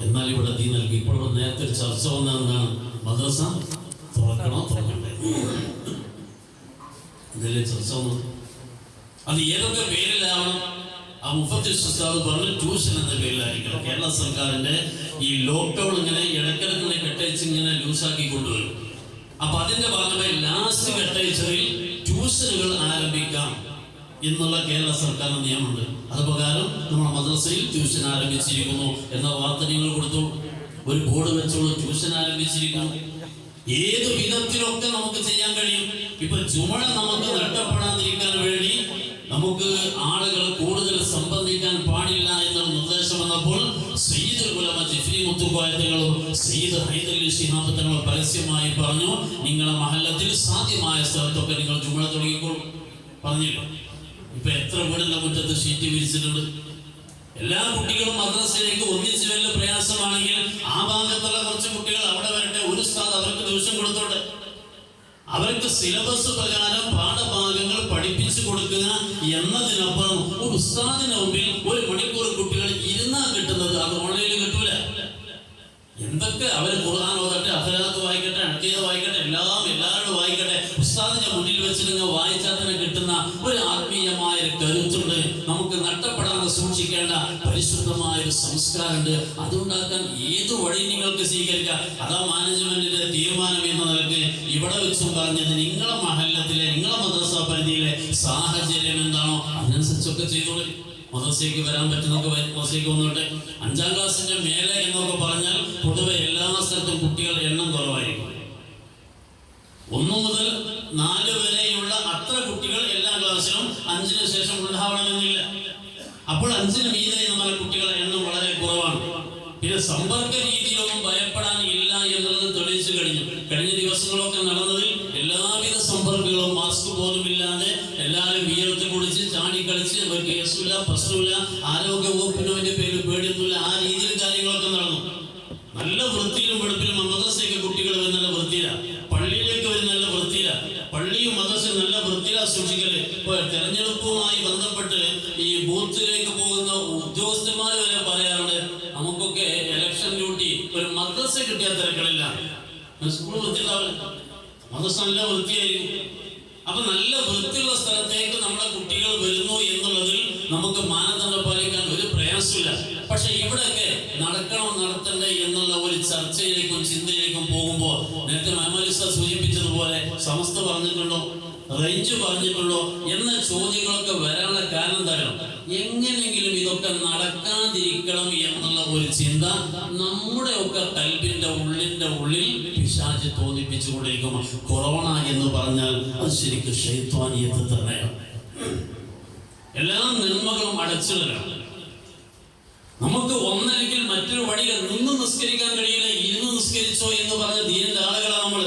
എന്നാൽ ഇവിടെ ദീനൽക്ക് ഇപ്പോൾ നേരത്തെ ചർച്ച വന്നതെന്താണ്? മദ്രസ തുറക്കണോ തുറക്കണ്ടേ? ഇതിലെ ചർച്ച വന്നത് അത് ഏതൊക്കെ പേരിലാവണം? ആ മുഫത്തിസ് ഉസ്താദ് പറഞ്ഞു ട്യൂഷൻ എന്ന പേരിലായിരിക്കണം. കേരള സർക്കാരിന്റെ ഈ ലോക്ക്ഡൌൺ ഇങ്ങനെ ഇടക്കിടക്കിനെ കെട്ടയച്ച് ഇങ്ങനെ ലൂസാക്കി കൊണ്ടുവരും. അപ്പൊ അതിന്റെ ഭാഗമായി ലാസ്റ്റ് കെട്ടയച്ചതിൽ ട്യൂഷനുകൾ ആരംഭിക്കാം എന്നുള്ള കേരള സർക്കാർ നിയമമുണ്ട്. അത് പ്രകാരം നമ്മുടെ മദ്രസയിൽ ട്യൂഷൻ ആരംഭിച്ചിരിക്കുന്നു എന്ന വാർത്ത നിങ്ങൾ കൊടുത്തു. ഒരു ബോർഡ് വെച്ചോളൂ, ട്യൂഷൻ ആരംഭിച്ചിരിക്കുന്നു. ഏത് വിധത്തിലൊക്കെ നമുക്ക് ചെയ്യാൻ കഴിയും. ഇപ്പൊ ചുമട നമുക്ക് നഷ്ടപ്പെടാതിരിക്കാൻ വേണ്ടി നമുക്ക് ആളുകൾ കൂടുതൽ സംബന്ധിക്കാൻ പാടില്ല എന്നൊരു നിർദ്ദേശം വന്നപ്പോൾ സയ്യിദുൽ ഉലമ ജിഫ്രി മുത്തുക്കോയത്തങ്ങളും സയ്യിദ് ഹൈദരലി ശിഹാബ് തങ്ങളും പരസ്യമായി പറഞ്ഞു, നിങ്ങളുടെ മഹല്ലത്തിൽ സാധ്യമായ സ്ഥലത്തൊക്കെ നിങ്ങൾ ചുമട തുടങ്ങിക്കോളൂ പറഞ്ഞില്ല. ഇപ്പൊ എത്ര വീടിന്റെ മുറ്റത്ത് ഷീറ്റ് വിരിച്ചിട്ടുണ്ട്. എല്ലാ കുട്ടികളും മദ്രസയിലേക്ക് ഒന്നിച്ചു വല്ല പ്രയാസമാണെങ്കിൽ ആ ഭാഗത്തുള്ള കുറച്ച് കുട്ടികൾ അവിടെ വരട്ടെ. ഒരു ഉസ്താദ് അവർക്ക് ട്യൂഷൻ കൊടുത്തോട്ടെ. അവർക്ക് സിലബസ് പ്രകാരം പാഠഭാഗങ്ങൾ പഠിപ്പിച്ചു കൊടുക്കുക എന്നതിനപ്പുറം ഒരു ഉസ്താദിന് മുമ്പിൽ 1 മണിക്കൂർ കുട്ടികൾ ഇരുന്നാൽ കിട്ടുന്നത് അത് ഓൺലൈനിൽ കിട്ടൂല. എന്തൊക്കെ അവര് ഖുർആൻ ഓതട്ടെ, അഖലാത്ത് വായിക്കട്ടെ, അഖീദ വായിക്കട്ടെ, എല്ലാവരും വായിക്കട്ടെ. ഉസ്താദിന്റെ മുന്നിൽ വെച്ചിട്ട് വായിച്ചാൽ തന്നെ കിട്ടുന്ന ഒരു ആത്മീയമായ കരുത്തുണ്ട്. നമുക്ക് നഷ്ടപ്പെടാതെ സൂക്ഷിക്കേണ്ട പരിശുദ്ധമായ ഒരു സംസ്കാരമുണ്ട്. അതുണ്ടാക്കാൻ ഏത് വഴി നിങ്ങൾക്ക് സ്വീകരിക്കാം. അതാ മാനേജ്മെന്റിന്റെ തീരുമാനം എന്ന നിലക്ക് ഇവിടെ വെച്ചും പറഞ്ഞത് നിങ്ങളെ മഹല്ലത്തിലെ, നിങ്ങളെ മദ്രസ പരിധിയിലെ സാഹചര്യം എന്താണോ അതിനനുസരിച്ചൊക്കെ ചെയ്തോളൂ. മദ്രസയ്ക്ക് വരാൻ പറ്റുന്നൊക്കെ മദ്രസയ്ക്ക് വന്നോട്ടെ. 5ാം ക്ലാസ്സിന്റെ മേലെ എന്നൊക്കെ പറഞ്ഞാൽ പൊതുവെ എല്ലാ സ്ഥലത്തും കുട്ടികളുടെ എണ്ണം കുറവായിരിക്കും. 1 മുതൽ 4 വരെയുള്ള അത്ര കുട്ടികൾ എല്ലാ ക്ലാസ്സിലും 5ന് ശേഷം ഉണ്ടാവണമെന്നില്ല. അപ്പോൾ 5ന് മീതെ എന്ന് പറഞ്ഞ കുട്ടികളുടെ എണ്ണം വളരെ കുറവാണ്. പിന്നെ സമ്പർക്ക രീതിയിലൊന്നും ഭയപ്പെടാൻ ഇല്ല എന്നുള്ളത് തെളിയിച്ചു കഴിഞ്ഞു. കഴിഞ്ഞ ദിവസങ്ങളൊക്കെ നടന്നതിൽ എല്ലാവിധ സമ്പർക്കങ്ങളും മാസ്ക് പോലും ഇല്ലാതെ എല്ലാവരും വിയർത്ത് കുടിച്ച് ചാടിക്കളിച്ച് കേസുമില്ല, പ്രശ്നമില്ല, ആരോഗ്യ വകുപ്പിന് അതിന്റെ പേരിൽ പേടിയൊന്നുമില്ല. ആ രീതിയിൽ കാര്യങ്ങളൊക്കെ നടന്നു. നല്ല വൃത്തിയിലും വെളുപ്പിലും മദ്രസയ്ക്ക് കുട്ടികൾ വരുന്ന വൃത്തിയിലാണ്, പള്ളിയിലേക്ക് വരുന്ന നല്ല വൃത്തിയിലാണ്. പള്ളിയും മദ്രസയും നല്ല വൃത്തിയിലാണ് സൂക്ഷിക്കല്. ഇപ്പോൾ തെരഞ്ഞെടുപ്പുമായി ബന്ധപ്പെട്ട് ഈ ബൂത്തിലേക്ക് പോകുന്ന ഉദ്യോഗസ്ഥന്മാർ വരെ പറയാറുണ്ട്, നമുക്കൊക്കെ ഇലക്ഷൻ ഡ്യൂട്ടി ഒരു മദ്രസ കിട്ടിയാൽ തിരക്കളില്ല, സ്കൂൾ വൃത്തിയുണ്ടാവില്ല, മദ്രസ നല്ല വൃത്തിയായിരിക്കും. അപ്പൊ നല്ല വൃത്തിയുള്ള സ്ഥലത്തേക്ക് നമ്മുടെ കുട്ടികൾ വരുന്നു എന്നുള്ളതിൽ നമുക്ക് മാനദണ്ഡം പാലിക്കാൻ ഒരു പ്രയാസമില്ല. പക്ഷെ ഇവിടെയൊക്കെ നടത്തണ്ടേ എന്നുള്ള ഒരു ചർച്ചയിലേക്കും ചിന്തയിലേക്കും പോകുമ്പോൾ നേരത്തെ മാമലിസ സൂചിപ്പിച്ചതുപോലെ സമസ്ത പറഞ്ഞിട്ടുണ്ടോ, റേഞ്ച് പറഞ്ഞിട്ടുള്ളോ എന്ന ചോദ്യങ്ങളൊക്കെ വരാനുള്ള കാരണം തരണം. എങ്ങനെയെങ്കിലും ഇതൊക്കെ നടക്കാതിരിക്കണം എന്നുള്ള ഒരു ചിന്ത നമ്മുടെ ഒക്കെ കൽബിന്റെ ഉള്ളിൽ പിശാച് തോന്നിപ്പിച്ചുകൊണ്ടിരിക്കും. കൊറോണ എന്ന് പറഞ്ഞാൽ അത് ശരിക്കും ശൈത്വാനിയത്ത് തന്നെയാണ്. എല്ലാ നന്മകളും അടച്ചിടലാണ്. നമുക്ക് ഒന്നല്ലെങ്കിൽ മറ്റൊരു വഴികൾ നിന്ന് നിസ്കരിക്കാൻ കഴിയില്ല, ഇരുന്ന് നിസ്കരിച്ചോ എന്ന് പറഞ്ഞ ദീനിന്റെ ആളുകളാണ് നമ്മൾ.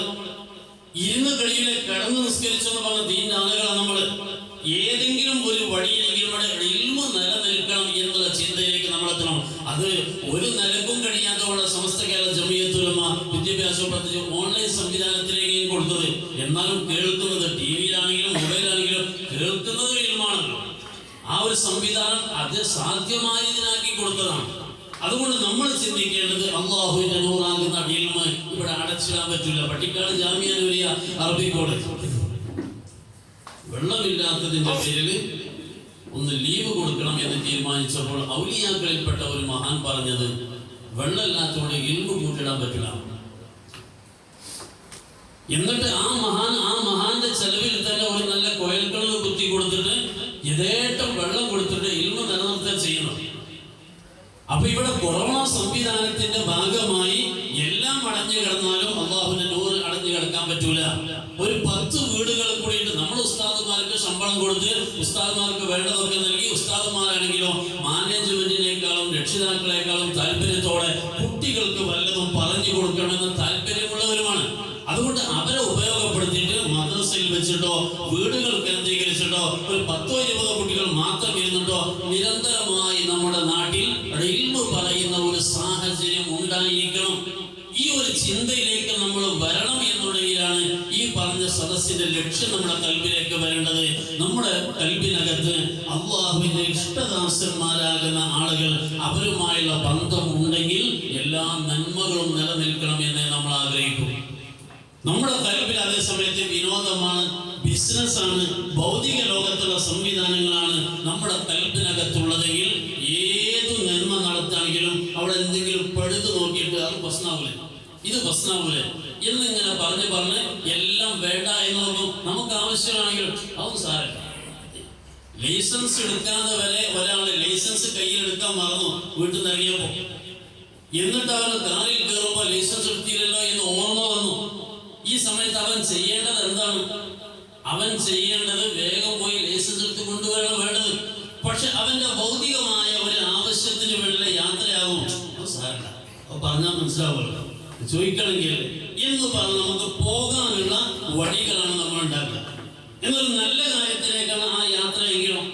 ഇരുന്ന് കഴിയില്ല, കിടന്ന് നിസ്കരിച്ചോ എന്ന് പറഞ്ഞ ദീനിന്റെ ആളുകളാണ് നമ്മൾ. ഏതെങ്കിലും ഒരു വഴിയിലെങ്കിലും ഇൽമ നിലനിൽക്കണം എന്നുള്ള ചിന്തയിലേക്ക് നമ്മൾ എത്തണം. അത് ഒരു നിലക്കും കഴിയാത്തവരുടെ സമസ്ത കേരള ജമിയത്തുൽ ഉലമ വിദ്യാഭ്യാസം പ്രത്യേകിച്ച് ഓൺലൈൻ സംവിധാനത്തിലേക്ക് കൊടുത്തത്. എന്നാലും കേൾക്കുന്നത് ടിവിയിലാണെങ്കിലും മൊബൈലാണെങ്കിലും കേൾക്കുന്നത് ഇൽമാണല്ലോ. ആ ഒരു സംവിധാനം അത് സാധ്യമായതിനാക്കി കൊടുത്തതാണ്. അതുകൊണ്ട് നമ്മൾ ചിന്തിക്കേണ്ടത് അള്ളാഹുവിന്റെ നൂറാകുന്ന ഇൽമ ഇവിടെ അടച്ചിടാൻ പറ്റില്ല. പട്ടിക്കാട് ജാമിഅ നൂരിയ അറബി കോളേജ് വെള്ളമില്ലാത്തതിന്റെ പേരിൽ ഒന്ന് ലീവ് കൊടുക്കണം എന്ന് തീരുമാനിച്ചപ്പോൾ ഔലിയാക്കളിൽപ്പെട്ട ഒരു മഹാൻ പറഞ്ഞത്, വെള്ളമില്ലാത്തതുകൊണ്ട് ഇൽമ കൂട്ടിടാൻ പറ്റില്ല. എന്നിട്ട് ആ മഹാന്റെ ചെലവിൽ തന്നെ ഒരു നല്ല കുഴൽക്കിണർ കുത്തി കൊടുത്തിട്ട് യഥേഷ്ടം വെള്ളം കൊടുത്തിട്ട് ഇൽമ നിലനിർത്താൻ ചെയ്യണം. അപ്പൊ ഇവിടെ കൊറോണ സംവിധാനത്തിന്റെ ഭാഗമായി എല്ലാം അടഞ്ഞു കിടന്നാലും അള്ളാഹുവിന്റെ നൂറ് അടഞ്ഞു കിടക്കാൻ പറ്റൂല. ഒരു 10 വീടുകൾ കൂടിയിട്ട് നമ്മൾ ഉസ്താദുമാർക്ക് ശമ്പളം കൊടുത്ത് ഉസ്താദുമാർക്ക് വേണ്ടതൊക്കെ നൽകി, ഉസ്താദുമാരാണെങ്കിലോ മാനേജ്മെന്റിനേക്കാളും രക്ഷിതാക്കളെക്കാളും താല്പര്യത്തോടെ കുട്ടികൾക്ക് വല്ലതും പറഞ്ഞു കൊടുക്കണമെന്ന് താല്പര്യമുള്ളവരുമാണ്. അതുകൊണ്ട് അവരെ ഉപയോഗപ്പെടുത്തിയിട്ട് മദ്രസയിൽ വെച്ചിട്ടോ വീടുകൾ കേന്ദ്രീകരിച്ചിട്ടോ ഒരു 10-20 കുട്ടികൾ മാത്രം ഇരുന്നിട്ടോ നിരന്തരമായി നമ്മുടെ നാട്ടിൽ ഇൽമ പറയുന്ന ഒരു സാഹചര്യം ഉണ്ടായിരിക്കണം. ഈ ഒരു ചിന്തയിലേക്ക് നമ്മൾ വരണം എന്നുള്ളതിലാണ് ഈ പറഞ്ഞ സദസ്സിന്റെ ലക്ഷ്യം നമ്മുടെ കൽബിലേക്ക് വരേണ്ടത്. നമ്മുടെ കൽബിനകത്ത് അള്ളാഹുവിന്റെ ഇഷ്ടദാസന്മാരാകുന്ന ആളുകൾ അവരുമായുള്ള ബന്ധം ഉണ്ടെങ്കിൽ എല്ലാ നന്മകളും നിലനിൽക്കണം എന്ന് നമ്മൾ ആഗ്രഹിക്കും. നമ്മുടെ കൽബിൽ അതേ സമയത്ത് വിനോദമാണ്, ബിസിനസ്സാണ്, ഭൗതിക ലോകത്തുള്ള സംവിധാനങ്ങളാണ് നമ്മുടെ കൽബിനകത്തുള്ളതെങ്കിൽ ഏതു നന്മ നടത്താണെങ്കിലും അവിടെ എന്തെങ്കിലും പഴുത് നോക്കിയിട്ട് അത് പ്രശ്നമാവില്ല, ഇത് പ്രശ്നമാവില്ല എന്നിങ്ങനെ പറഞ്ഞ് എല്ലാം വേണ്ട എന്ന് നോക്കും. നമുക്ക് ആവശ്യമാണെങ്കിലും അതൊന്നും സാരമില്ല. ലൈസൻസ് എടുക്കാതെ വരെ ഒരാള് ലൈസൻസ് കയ്യിലെടുക്കാൻ മറന്നു വീട്ടിൽ നിന്ന് ഇറങ്ങിയപ്പോ, എന്നിട്ട് അവൻ കാറിൽ കയറുമ്പോ ലൈസൻസ് എടുത്തില്ലല്ലോ എന്ന് ഓർമ്മ വന്നു. ഈ സമയത്ത് അവൻ ചെയ്യേണ്ടത് എന്താണ്? അവൻ ചെയ്യേണ്ടത് വേഗം പോയി ലൈസൻസ് എടുത്ത് കൊണ്ടുവരണം വേണ്ടത്. പക്ഷെ അവന്റെ ഭൗതികമായ ഒരു ആവശ്യത്തിന് വേണ്ടിയുള്ള യാത്രയാകും. പറഞ്ഞാൽ മനസ്സിലാവുമല്ലോ, ചോദിക്കണമെങ്കിൽ എന്ന് പറഞ്ഞ് നമുക്ക് പോകാനുള്ള വഴികളാണ് നമ്മൾ ഉണ്ടാക്കുക. എന്നൊരു നല്ല കാര്യത്തിലേക്കാണ് ആ യാത്രയെങ്കിലും.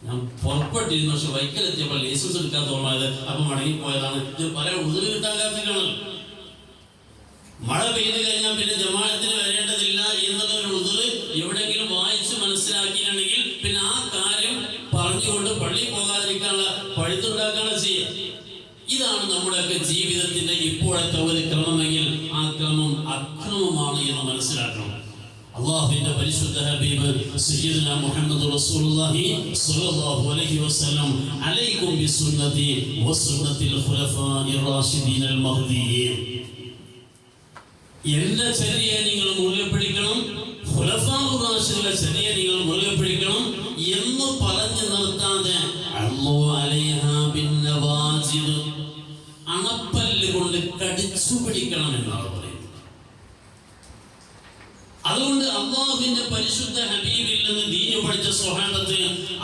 ഞാൻ പുറപ്പെട്ടിരുന്നു, പക്ഷെ വൈക്കലെത്തിയപ്പോൾ ലൈസൻസ് എടുക്കാൻ തോന്നായത്, അപ്പൊ മടങ്ങിപ്പോയതാണ്. ഇത് പല ഉതിര് കിട്ടാൻ കാത്തിട്ടാണ്. മഴ പെയ്തു കഴിഞ്ഞാൽ പിന്നെ ജമാഅത്തിന് വരേണ്ടതില്ല എന്നുള്ള ഒരു ഉതിര് എവിടെയെങ്കിലും വായിച്ച് മനസ്സിലാക്കിയിട്ടുണ്ടെങ്കിൽ പിന്നെ ആ കാര്യം പറഞ്ഞുകൊണ്ട് പള്ളി പോകാതിരിക്കാനുള്ള പഴുത്തുണ്ടാക്കാണ് ചെയ്യുക. ഇതാണ് നമ്മുടെയൊക്കെ ജീവിതത്തിന്റെ ഇപ്പോഴത്തെ ഒരു ക്രമമെങ്കിൽ ആ ക്രമം അക്രമമാണ് എന്ന് മനസ്സിലാക്കണം. അല്ലാഹുവിന്റെ പരിശുദ്ധ ഹബീബ് സയ്യിദുനാ മുഹമ്മദ് റസൂലുള്ളാഹി സ്വല്ലല്ലാഹു അലൈഹി വസല്ലം അലൈക്കും ബിസുന്നതി വസുന്നതിൽ ഖുലഫാഇർ റാഷിദീനൽ മഹ്ദിയീൻ, എന്റെ ചര്യയെ നിങ്ങൾ മുറുകെ പിടിക്കണം, ഖുലഫാഉർ റാഷിദീന്റെ ചര്യയെ നിങ്ങൾ മുറുകെ പിടിക്കണം എന്ന് പറഞ്ഞു നിർത്താതെ നടക്കണം എന്നാണ് പറയുന്നത്. അതുകൊണ്ട് അല്ലാഹുവിന്റെ പരിശുദ്ധ ഹബീബിൽ നിന്ന് ദീന് പഠിച്ച സ്വഹാബത്ത്,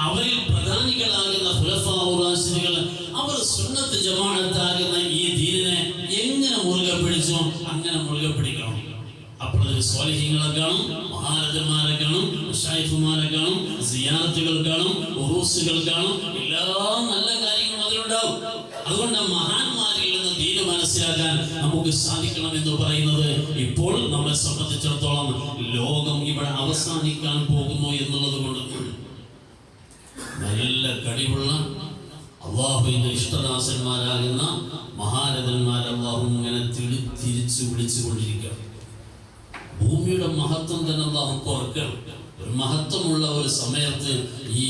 അവരിൽ പ്രധാനികളാകുന്ന ഖുലഫാഉർ റാഷിദുകൾ, അവർ സുന്നത്ത് ജമാഅത്താകുന്ന ഈ ദീനിനെ എങ്ങനെ മുറുകെ പിടിച്ചോ അങ്ങനെ മുറുകെ പിടിക്കണം. അപ്പോൾ സ്വാലിഹീങ്ങളെ കാണും, മഹാരഥന്മാരെ കാണും, മശായിഖുമാരെ കാണും, സിയാറത്തുകൾ കാണും, ഉറൂസുകൾ കാണും, എല്ലാ നല്ല കാര്യങ്ങളും അതിലുണ്ടാവും. അതുകൊണ്ട് മഹാന്മാരിൽ നിന്ന് ദീന് മനസ്സിലാക്കാൻ നമുക്ക് സാധിക്കണം എന്ന് പറയുന്നത്, ഇപ്പോൾ നമ്മെ സംബന്ധിച്ചിടത്തോളം ലോകം ഇവിടെ അവസാനിക്കാൻ പോകുന്നു എന്നുള്ളത് കൊണ്ട് നല്ല കഴിവുള്ള അല്ലാഹുവിന്റെ ഇഷ്ടദാസന്മാരാകുന്ന മഹാരഥന്മാരെ അല്ലാഹു ഇങ്ങനെ തിരിച്ചു വിളിച്ചുകൊണ്ടിരിക്കുക. ഭൂമിയുടെ മഹത്വം തന്നെ അല്ലാഹു കുറക്കണം. ഒരു മഹത്വമുള്ള ഒരു സമയത്ത് ഈ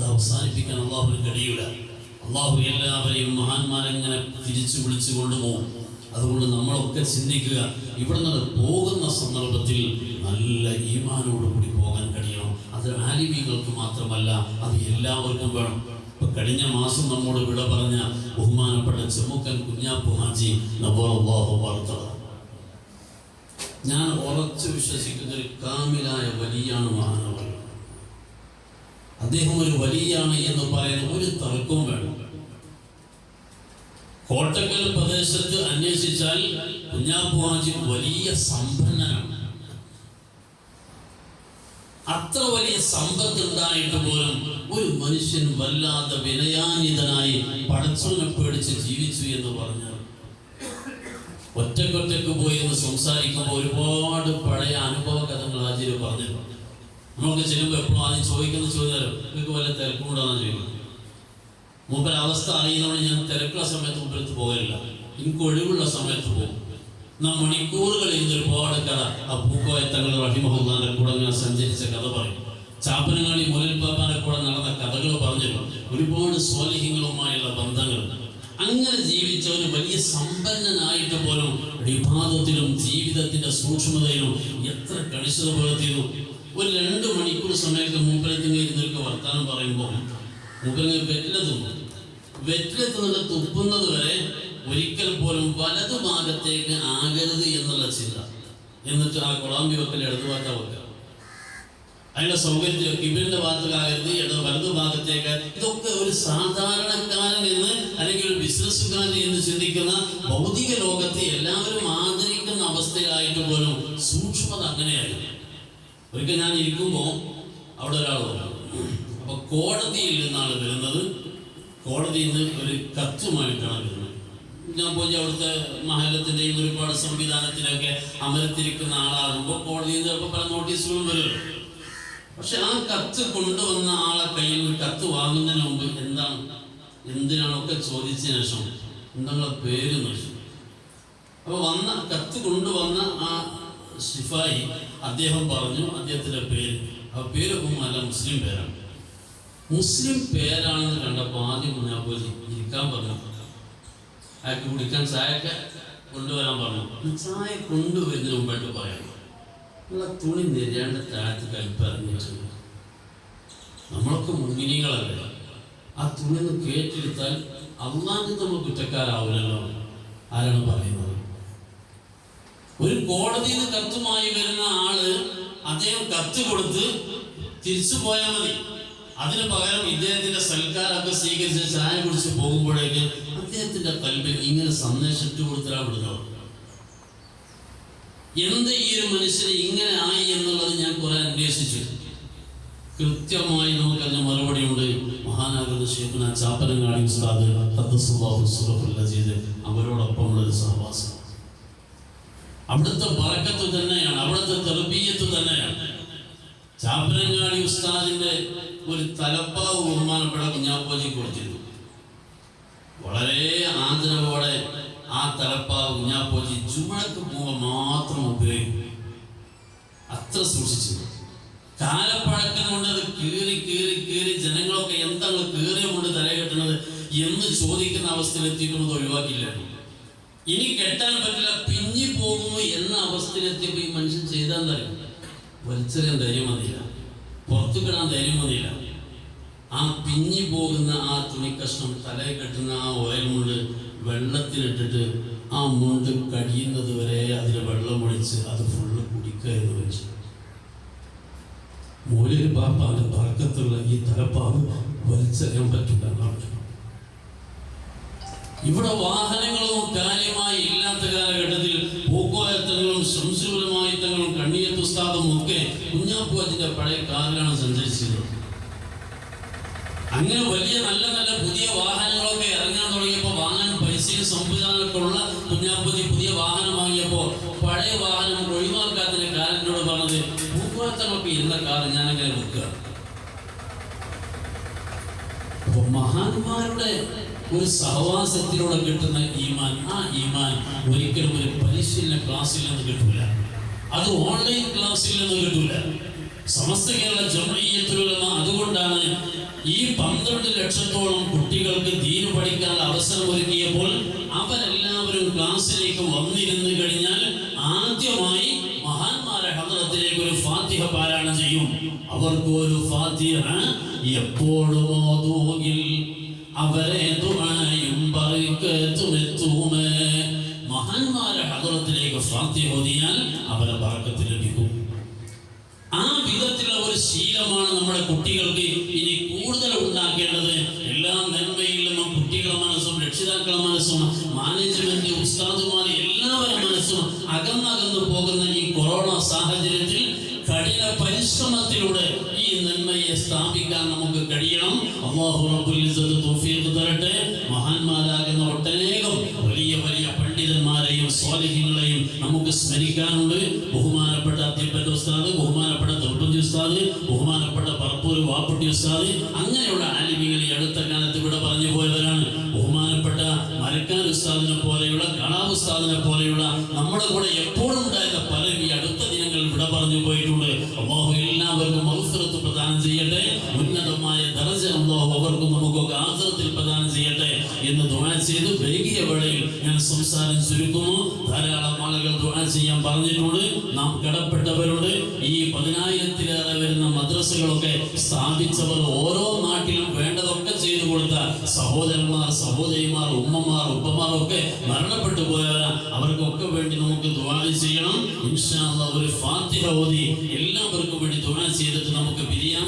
അവസാനിപ്പിക്കാൻ അല്ലാഹുവിന് കഴിയില്ല. അല്ലാഹു എല്ലാവരെയും മഹാന്മാരെങ്ങനെ തിരിച്ചു വിളിച്ചു കൊണ്ടുപോകും. അതുകൊണ്ട് നമ്മളൊക്കെ ചിന്തിക്കുക, ഇവിടെ നിന്ന് പോകുന്ന സന്ദർഭത്തിൽ നല്ല ഈമാനോടുകൂടി പോകാൻ കഴിയണം. അത് ആലിമീങ്ങൾക്ക് മാത്രമല്ല, അത് എല്ലാവർക്കും വേണം. ഇപ്പൊ കഴിഞ്ഞ മാസം നമ്മോട് വിട പറഞ്ഞ ബഹുമാനപ്പെട്ട ചെമ്മുക്കൻ കുഞ്ഞാപ്പു ഹാജി നബറല്ലാഹു വാർത്തത, ഞാൻ ഉറച്ചു വിശ്വസിക്കുന്ന ഒരു കാമിലായ വലിയാണ് മഹാനവർ. അദ്ദേഹം ഒരു വലിയാണ് എന്ന് പറയുന്ന ഒരു തർക്കവും വേണം. കോട്ടക്കൽ പ്രദേശത്ത് അന്വേഷിച്ചാൽ കുഞ്ഞാപ്പു ഹാജി വലിയ സമ്പന്നനാണ്. അത്ര വലിയ സമ്പത്ത് ഉണ്ടായിട്ട് പോലും ഒരു മനുഷ്യൻ വല്ലാതെ വിനയാന്വിതനായി പടച്ചവനെ പേടിച്ച് ജീവിച്ചു എന്ന് പറഞ്ഞാൽ, ഒറ്റക്കൊറ്റക്ക് പോയി എന്ന് സംസാരിക്കുമ്പോൾ ഒരുപാട് പഴയ അനുഭവ കഥകൾ ഹാജിര് പറഞ്ഞിട്ടുണ്ട്. നമുക്ക് ചെല്ലുമ്പോൾ എപ്പോഴും ആദ്യം ചോദിക്കുന്ന ചോദ്യം, നിങ്ങൾക്ക് വല്ല തിരക്കുമുണ്ടാന്ന് ചോദിക്കുന്നത്. മൂപ്പര അവസ്ഥ അറിയുന്നതുകൊണ്ട് ഞാൻ തിരക്കുള്ള സമയത്ത് മൂപ്പരത്ത് പോകലില്ല, എനിക്ക് ഒഴിവുള്ള സമയത്ത് പോകും. നാം മണിക്കൂറുകളിൽ നിന്ന് ഒരുപാട് കഥ പൂക്കോയത്തങ്ങൾ റഹിമഹുല്ലാന്റെ കൂടെ ഞാൻ സഞ്ചരിച്ച കഥ പറയും. ചാപ്പനങ്ങാടി മുലൽ ബാബാന്റെ കൂടെ നടന്ന കഥകൾ പറഞ്ഞിട്ടുണ്ട്. ഒരുപാട് സ്വാലിഹ്യങ്ങളുമായുള്ള ബന്ധങ്ങൾ. അങ്ങനെ ജീവിച്ച ഒരു വലിയ സമ്പന്നനായിട്ട് പോലും ഇബാദത്തിലും ജീവിതത്തിന്റെ സൂക്ഷ്മതയിലും എത്ര കണിശത പുലർത്തിയിരുന്നു. ഒരു 2 മണിക്കൂർ സമയത്ത് മൂപ്പരത്തിങ്ങ വർത്താനം പറയുമ്പോൾ മൂപ്പരങ്ങ് വെറ്റിലെത്തുന്നത് തുപ്പുന്നത് വരെ ഒരിക്കൽ പോലും വലതു ഭാഗത്തേക്ക് ആകരുത് എന്നുള്ള ചിന്ത. എന്നിട്ട് ആ കൊളാമ്പി വെക്കൽ ഇടതു ഭാഗത്താ വെക്കുക. അതിന്റെ സൗകര്യത്തിലൊക്കെ ഇവരുടെ ഭാഗത്തേക്കാകരുത്, വലതു ഭാഗത്തേക്ക്. ഇതൊക്കെ ഒരു സാധാരണക്കാരൻ എന്ന് അല്ലെങ്കിൽ ഒരു ബിസിനസ്സുകാരൻ എന്ന് ചിന്തിക്കുന്ന ഭൗതിക ലോകത്തെ എല്ലാവരും ആദരിക്കുന്ന അവസ്ഥയിലായിട്ട് പോലും സൂക്ഷ്മത അങ്ങനെയായിരുന്നു. ഒരിക്കൽ ഞാൻ ഇരിക്കുമ്പോൾ അവിടെ ഒരാൾ വന്നു. അപ്പൊ കോടതിയിൽ നിന്നാണ് വരുന്നത്. കോടതിയിൽ നിന്ന് ഒരു കത്തുമായിട്ടാണ് വരുന്നത്. ഞാൻ പോയി അവിടുത്തെ മഹല്ലത്തിന്റെയും ഒരുപാട് സംവിധാനത്തിനൊക്കെ അമരത്തിരിക്കുന്ന ആളാകുമ്പോൾ കോടതിയിൽ നിന്ന് ചിലപ്പോൾ പല നോട്ടീസുകളും വരുമല്ലോ. പക്ഷെ ആ കത്ത് കൊണ്ടുവന്ന ആളെ കയ്യിൽ നിന്ന് കത്ത് വാങ്ങുന്നതിന് മുമ്പ് എന്തിനാണൊക്കെ ചോദിച്ചതിന് ശേഷം നിങ്ങളുടെ പേര് നോക്കി. അപ്പൊ കത്ത് കൊണ്ടുവന്ന ആ ശിഫായി അദ്ദേഹം പറഞ്ഞു അദ്ദേഹത്തിന്റെ പേര്. ആ പേര് അല്ല, മുസ്ലിം പേരാണ്. മുസ്ലിം പേരാണെന്ന് കണ്ടപ്പോൾ ആദ്യം ഞാൻ പോയി ഇരിക്കാൻ പറഞ്ഞു. അയാൾക്ക് കുടിക്കാൻ ചായയൊക്കെ കൊണ്ടുവരാൻ പറഞ്ഞു. ചായ കൊണ്ടുവരുന്നതിന് മുമ്പായിട്ട് പറയണം, ഉള്ള തുണി നിരയാണ്ട് താഴത്ത് കൽപ്പിറങ്ങിയിട്ടുണ്ട്. നമ്മളൊക്കെ മുങ്ങിനികളല്ലേ. ആ തുണി ഒന്ന് കേട്ടെടുത്താൽ അള്ളാഹ് നമ്മൾ കുറ്റക്കാരാവില്ലല്ലോ. ആരാണ് പറയുന്നത്? ഒരു കോടതിയിൽ നിന്ന് കത്തുമായി വരുന്ന ആള് അദ്ദേഹം കത്ത് കൊടുത്ത് തിരിച്ചു പോയാൽ മതി. അതിന് പകരം ഇദ്ദേഹത്തിന്റെ സൽക്കാരമൊക്കെ സ്വീകരിച്ച് ചായ കുടിച്ച് പോകുമ്പോഴേക്ക് അദ്ദേഹത്തിന്റെ കൽബിൽ ഇങ്ങനെ സന്ദേശം ഇട്ട് കൊടുത്തിട്ടാ വിടുന്നത്. എന്ത് ഈ ഒരു മനുഷ്യനെ ഇങ്ങനെ ആയി എന്നുള്ളത് ഞാൻ കുറെ അന്വേഷിച്ചു. കൃത്യമായി നമുക്കതിന് മറുപടി ഉണ്ട്. മഹാനാകുന്ന ശൈഖുനാ ചാപ്പനങ്ങാടി ഉസ്താദ് ഖദ്ദസുല്ലാഹു സിറഹുൽ അസീസ് അവരോടൊപ്പമുള്ള ഒരു സഹവാസം. അവിടുത്തെ ബറക്കത്ത് തന്നെയാണ്, അവിടുത്തെ തർബീയത്ത് തന്നെയാണ്. ചാപ്പനങ്ങാടി ഉസ്താദിന്റെ ഒരു തലപ്പാവ് ബഹുമാനപ്പെട്ട കുഞ്ഞാപ്പോജി കൊടുത്തിരുന്നു. വളരെ ആദരവോടെ ആ തലപ്പാവ് കുഞ്ഞാപ്പോജി ജുമഅക്ക് പോകുമ്പോൾ മാത്രം ഉപയോഗിക്കും. അത്ര സൂക്ഷിച്ചു. കാലപ്പഴക്കം കൊണ്ട് അത് കീറി ജനങ്ങളൊക്കെ എന്താണ് കീറിയ കൊണ്ട് തലകെട്ടുന്നത് എന്ന് ചോദിക്കുന്ന അവസ്ഥയിലെത്തിയിട്ടുള്ളത് ഒഴിവാക്കില്ല. ഇനി കെട്ടാൻ പറ്റില്ല, പിഞ്ഞി പോകുമോ എന്ന അവസ്ഥയിലെത്തിയപ്പോൾ ഈ മനുഷ്യൻ ചെയ്താൽ തരും. വലിച്ചെറിയാൻ ധൈര്യം മതിയില്ല, പുറത്തു കിടാൻ ധൈര്യം മതിയില്ല. ആ പിഞ്ഞി പോകുന്ന ആ തുണിക്കഷ്ണം തലയിൽ കെട്ടുന്ന ആ ഓയിൽ കൊണ്ട് വെള്ളത്തിലിട്ടിട്ട് ആ മുണ്ട് കഴിയുന്നത് വരെ അതിന് വെള്ളമൊഴിച്ച് അത് ഫുള്ള് കുടിക്കുക എന്ന് വെച്ചു. മൂലൊരു ബാപ്പാന്റെ ബർക്കത്തുള്ള ഈ തലപ്പാവ് വലിച്ചെറിയാൻ പറ്റില്ല. ഇവിടെ വാഹനങ്ങളും കാര്യമായി ഇല്ലാത്ത കാലഘട്ടത്തിൽ പൂക്കോയത്തങ്ങളും ശംസുലമായിത്തങ്ങളും കണ്ണിയത്ത് ഉസ്താദും ഒക്കെ കുഞ്ഞാപ്പുവച്ചിന്റെ പഴയ കാറിലാണ് സഞ്ചരിച്ചത്. അങ്ങനെ വലിയ നല്ല നല്ല പുതിയ വാഹനങ്ങളൊക്കെ ഇറങ്ങാൻ തുടങ്ങിയപ്പോൾ വാങ്ങാൻ പൈസയും സംവിധാനമൊക്കെ ഉള്ള കുഞ്ഞാപ്പുജി പുതിയ വാഹനം വാങ്ങിയപ്പോൾ പഴയ വാഹനം ഒഴിവാക്കാത്തതിന്റെ കാരനോട് പറഞ്ഞത് പൂക്കോയത്തങ്ങളൊക്കെ ഇരുന്ന കാർ ഞാനങ്ങനെ വെക്കുക. അപ്പൊ മഹാന്മാരുടെ ഒരു സഹവാസത്തിലൂടെ കിട്ടുന്ന ഈമാൻ, ആ ഈമാൻ ഒരിക്കലും ഒരു പരിശീലന ക്ലാസ്സിൽ നിന്ന് കിട്ടൂല, അത് ഓൺലൈൻ ക്ലാസ്സിൽ നിന്ന് കിട്ടൂല. സമസ്ത കേരള ജംഇയ്യത്തുൽ ഉലമ അതുകൊണ്ടാണ് ഈ 12 ലക്ഷത്തോളം കുട്ടികൾക്ക് ദീൻ പഠിക്കാനുള്ള അവസരം ഒരുക്കിയപ്പോൾ അവരെല്ലാവരും ക്ലാസ്സിലേക്ക് വന്നിരുന്നു കഴിഞ്ഞാൽ ആദ്യമായി മഹാന്മാരെ ഹദ്റത്തിലേക്ക് ഒരു ഫാത്തിഹ പാരായണം ചെയ്യും. അവർക്ക് ഒരു ഫാത്തിഹ എപ്പോഴും ഓതുമെങ്കിൽ അവരെ ദുആയും ബറകത്തുമെത്തുമേ. മഹാന്മാരെ ഹദ്റത്തിലേക്ക് ഫാത്തിഹ ഓതിയാൽ അവരെ ബറകത്ത് ലഭിക്കും. ആ വിധത്തിലുള്ള ഒരു ശീലമാണ് നമ്മുടെ കുട്ടികൾക്ക് ഇനി കൂടുതൽ ഉണ്ടാക്കേണ്ടത്. എല്ലാ നന്മയിൽ നിന്നും കുട്ടികളുടെ മനസ്സും രക്ഷിതാക്കളുടെ മനസ്സും മാനേജ്മെന്റ് ഉസ്താദുമാർ എല്ലാവരുടെ മനസ്സും അകന്നകന്നു പോകുന്ന ഈ കൊറോണ സാഹചര്യത്തിൽ കഠിന പരിശ്രമത്തിലൂടെ ഈ നന്മയെ സ്ഥാപിക്കാൻ നമുക്ക് കഴിയണം. അല്ലാഹു റബ്ബുൽ ഇസ്സത്ത് തൗഫീഖ് തരട്ടെ. മഹാന്മാരാകുന്ന ഒട്ടനേകം വലിയ വലിയ പണ്ഡിതന്മാരെയും സ്വാലിഹീങ്ങളെയും നമുക്ക് സ്മരിക്കാനുണ്ട്. ബഹുമാനപ്പെട്ട അത്തിപ്പറ്റ ഉസ്താദ്, ബഹുമാനപ്പെട്ട തൊട്ടുഞ്ചി ഉസ്താദ്, ബഹുമാനപ്പെട്ട പറപ്പൂർ വാപ്പുട്ടി ഉസ്താദ്, അങ്ങനെയുള്ള ആലിമികൾ ഈ അടുത്ത കാലത്ത് ഇവിടെ പറഞ്ഞു പോയവരാണ്. ബഹുമാനപ്പെട്ട മരക്കാൻ ഉസ്താദിനെ പോലെയുള്ള കളാബ് ഉസ്താദിനെ പോലെയുള്ള നമ്മുടെ കൂടെ എപ്പോഴും ഉണ്ടായിരുന്ന പലരും ഈ അടുത്ത ദിനങ്ങളിൽ ഇവിടെ പറഞ്ഞു പോയിട്ടുണ്ട്. അല്ലാഹു എല്ലാവർക്കും മഗ്ഫിറത്ത് പ്രദാനം ചെയ്യട്ടെ. ഉന്നതമായ ദർജ അല്ലാഹു അവർക്കും നമുക്കൊക്കെ ആഖിറത്തിൽ പ്രദാനം ചെയ്യട്ടെ എന്ന് ദുആ ചെയ്ത് വൈകിയ വേളയിൽ ഞാൻ സംസാരം ചുരുക്കുന്നു. ധാരാളം ആളുകൾ ദുആ ചെയ്യാൻ പറഞ്ഞിട്ടുണ്ട്. നാം കടപ്പെട്ടവരുണ്ട്. ഈ 10,000-ലേറെ വരുന്ന മദ്രസകളൊക്കെ സ്ഥാപിച്ചവർ, ഓരോ നാട്ടിലും വേണ്ടതൊക്കെ ചെയ്തു കൊടുത്ത സഹോദരന്മാർ, സഹോദരിമാർ, ഉമ്മമാർ, ഉപ്പമാർ ഒക്കെ മരണപ്പെട്ടു പോയവരാ. അവർക്കൊക്കെ വേണ്ടി നമുക്ക് ദുആ ചെയ്യണം. ഇൻഷാ അല്ലാഹ് ഒരു ഫാത്തിഹ ഓതി എല്ലാവർക്കും വേണ്ടി ദുആ ചെയ്തിട്ട് നമുക്ക് പിരിയാം.